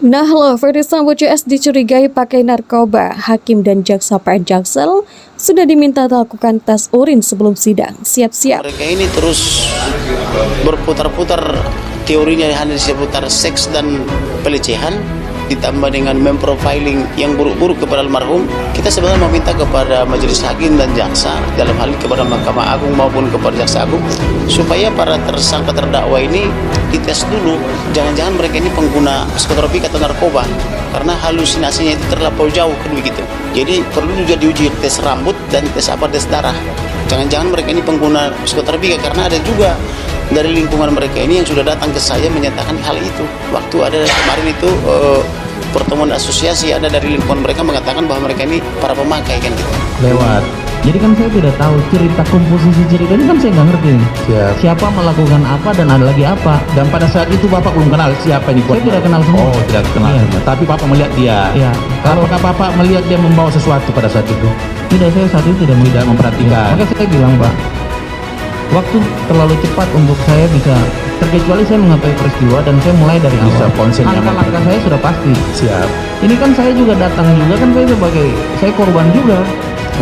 Nah loh, Ferdy Sambo CS dicurigai pakai narkoba. Hakim dan jaksa PN Jaksel sudah diminta melakukan tes urin sebelum sidang. Siap-siap. Mereka ini terus berputar-putar teorinya hanya seputar seks dan pelecehan, ditambah dengan memprofiling yang buruk-buruk kepada almarhum. Kita sebenarnya meminta kepada majelis hakim dan jaksa, dalam hal ini kepada Mahkamah Agung maupun kepada Jaksa Agung, supaya para tersangka terdakwa ini dites dulu. Jangan-jangan mereka ini pengguna psikotropika atau narkoba, karena halusinasinya itu terlampau jauh kan begitu. Jadi perlu juga diuji tes rambut dan tes darah. Jangan-jangan mereka ini pengguna psikotropika, karena ada juga dari lingkungan mereka ini yang sudah datang ke saya menyatakan hal itu. Waktu ada kemarin itu pertemuan asosiasi, ada dari lingkungan mereka mengatakan bahwa mereka ini para pemakai kan gitu. Lewat. Jadi kan saya tidak tahu cerita komposisi cerita ini, kan saya nggak ngerti. Siapa melakukan apa dan ada lagi apa. Dan pada saat itu Bapak belum kenal siapa ini. Saya tidak kenal semua. Oh, tidak kenal. Iya. Tapi Bapak melihat dia. Iya. Apakah Bapak melihat dia membawa sesuatu pada saat itu? Tidak, saya saat itu tidak memperhatikan. Maka saya bilang, Pak, waktu terlalu cepat untuk saya bisa, terkecuali saya mengetahui peristiwa dan saya mulai dari awal. Langkah-langkah saya sudah pasti. Siap. Ini kan saya juga datang juga kan, saya korban juga.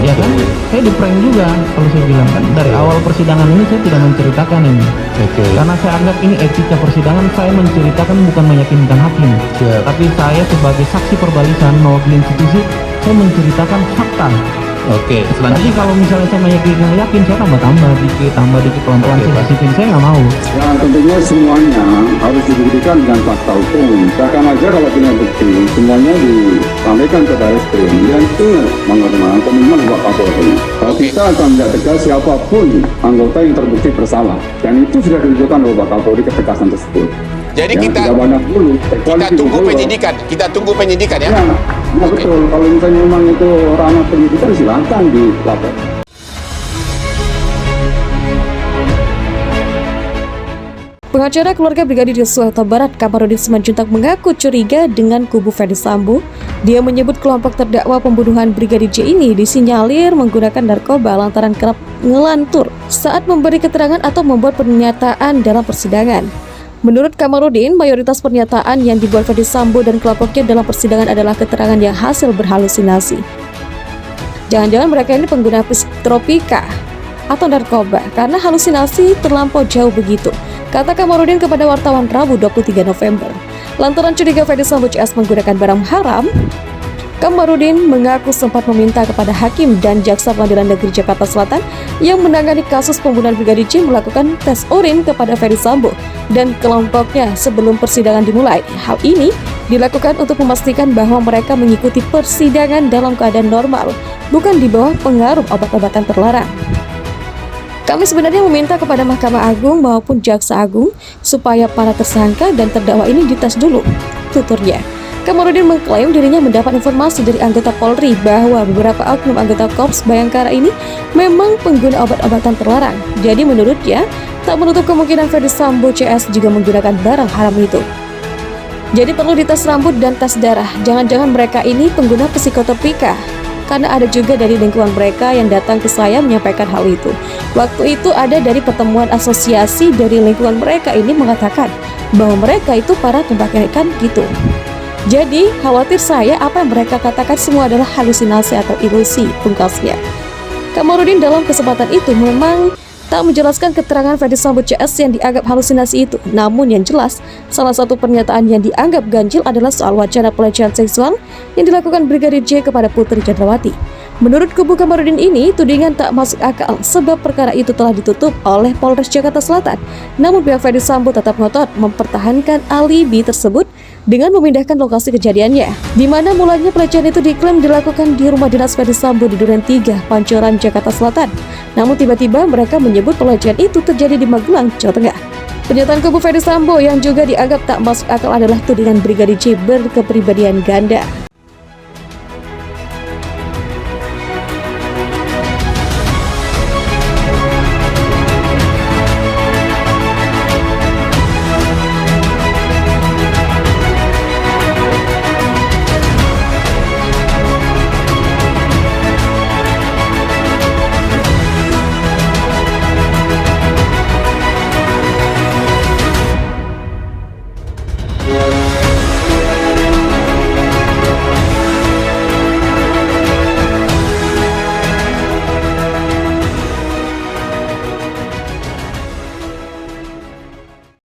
Ya kan, saya di prank juga. Kalau saya bilang kan dari awal persidangan ini saya tidak menceritakan ini. Karena saya anggap ini etika persidangan, saya menceritakan bukan meyakinkan hakim. Tapi saya sebagai saksi perbalisan mewakili institusi, saya menceritakan fakta. Selanjutnya kalau misalnya saya yakin, saya tambah dikit pelan-pelan. Saya nggak mau. Ya tentunya semuanya harus dibuktikan dengan fakta hukum. Bahkan aja kalau punya bukti, semuanya disampaikan ke Barreskrim dan itu mengenai komitmen Bapak Kapolri. Kalau kita akan tidak tegas siapapun anggota yang terbukti bersalah, dan itu sudah ditunjukkan oleh Bapak Kapolri ketegasan tersebut. Jadi ya, kita tunggu penyidikan ya. Ya, betul. Kalau misalnya memang itu ranah penyidikan, silakan dilapor. Pengacara keluarga Brigadir Yosua Huta Barat, Kamarudin Simanjuntak, mengaku curiga dengan kubu Ferdy Sambo. Dia menyebut kelompok terdakwa pembunuhan Brigadir J ini disinyalir menggunakan narkoba lantaran kerap ngelantur saat memberi keterangan atau membuat pernyataan dalam persidangan. Menurut Kamarudin, mayoritas pernyataan yang dibuat Ferdy Sambo dan kelompoknya dalam persidangan adalah keterangan yang hasil berhalusinasi. Jangan-jangan mereka ini pengguna psikotropika atau narkoba karena halusinasi terlampau jauh begitu, kata Kamarudin kepada wartawan Rabu 23 November. Lantaran curiga Ferdy Sambo CS menggunakan barang haram, Kamarudin mengaku sempat meminta kepada hakim dan jaksa Pengadilan Negeri Jakarta Selatan yang menangani kasus pembunuhan Brigadir J melakukan tes urin kepada Ferdy Sambo dan kelompoknya sebelum persidangan dimulai. Hal ini dilakukan untuk memastikan bahwa mereka mengikuti persidangan dalam keadaan normal, bukan di bawah pengaruh obat-obatan terlarang. Kami sebenarnya meminta kepada Mahkamah Agung maupun Jaksa Agung supaya para tersangka dan terdakwa ini dites dulu, tuturnya. Kamarudin mengklaim dirinya mendapat informasi dari anggota Polri bahwa beberapa oknum anggota Korps Bayangkara ini memang pengguna obat-obatan terlarang. Jadi menurutnya, tak menutup kemungkinan Ferdy Sambo CS juga menggunakan barang haram itu. Jadi perlu dites rambut dan tes darah. Jangan-jangan mereka ini pengguna psikotropika. Karena ada juga dari lingkungan mereka yang datang ke saya menyampaikan hal itu. Waktu itu ada dari pertemuan asosiasi dari lingkungan mereka ini mengatakan bahwa mereka itu para pemakai ikan gitu. Jadi, khawatir saya apa yang mereka katakan semua adalah halusinasi atau ilusi, pungkasnya. Kamarudin dalam kesempatan itu memang tak menjelaskan keterangan Ferdy Sambo CS yang dianggap halusinasi itu. Namun yang jelas, salah satu pernyataan yang dianggap ganjil adalah soal wacana pelecehan seksual yang dilakukan Brigadir J kepada Putri Chandrawati. Menurut kubu Kamarudin ini, tudingan tak masuk akal sebab perkara itu telah ditutup oleh Polres Jakarta Selatan. Namun pihak Ferdy Sambo tetap ngotot mempertahankan alibi tersebut dengan memindahkan lokasi kejadiannya, di mana mulanya pelecehan itu diklaim dilakukan di rumah dinas Ferdy Sambo di Duren 3, Pancoran, Jakarta Selatan. Namun tiba-tiba mereka menyebut pelecehan itu terjadi di Magelang, Jawa Tengah. Pernyataan kubu Ferdy Sambo yang juga dianggap tak masuk akal adalah tudingan Brigadir J berkepribadian ganda.